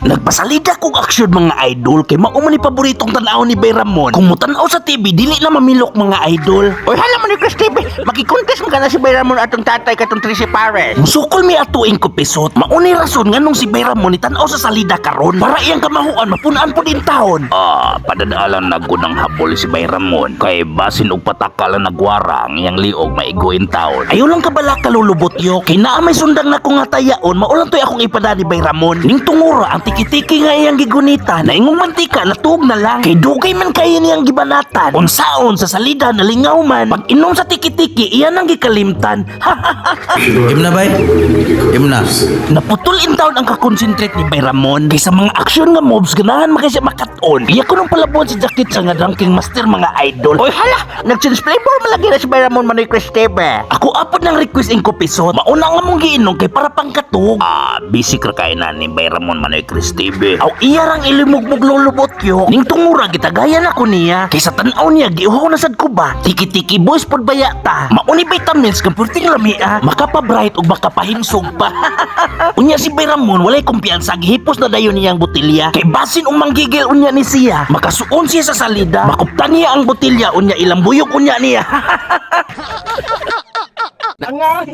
Nagpasalida kong aksyon mga idol kay mao man ni paboritong tanaw ni Bayramon. Kung mutanaw sa TV dili na mamilok mga idol. Oy, hala mo ni Chris TV. Maki-contest mo ka na si Bayramon atong tatay katong Tracy Pares. Musukol mi atuing ko pisot. Mauni rason nganong si Bayramon ni tanaw sa salida karon para iyang kamahuan mapunaan po din taon. Padadaalan na gunang habol si Bayramon kay basin og patakalan nagwarang yang liog maiguin taon. Ayaw lang kabala kalulubot yo. Kay naa may sundang na kong ngatayaon maulang to'y akong ipada ni Bayramon. Ning tungura ang tiki-tiki nga iyang gigunita na ingong mantika natuog na lang. Kay dugay man kaya niyang gibanatan. Unsaon sa salida nalingaw man. Pag inom sa tiki-tiki iyan ang gikalimtan. Imna bay? Imna. Naputol in taon ang kakonsentrate ni Bayramon. Kay sa mga aksyon nga moves ganahan man kay siya makat-on. Iya ko nung palabuan si Jacket sa nga ranking master mga idol. Oy, hala, nag-change flavor malagi na si Bayramon manoy Chris TV. Ako apod ng request in ko pisot. Mauna nga mong giinom kay para pangkatog. Busy ka kay na ni Bayramon manoy Chris TV. Aw iya rang ilimugmog lulubot yo. Ning tungura gitagayan ako niya. Kay sa tan-aw niya giuhaw na sad ko ba. Tiki-tiki boys pod bayata. Mauni vitamins kang purting lamia. Makapabright ug makapahinsog pa. Unya si Bayramon walay kumpiyansa gihipos na dayon niyang botilya. Kay basin manggigil unya ni siya. Makasuon siya sa salida. Makuptan niya ang botilya unya ilang buyog unya niya. Nangoy.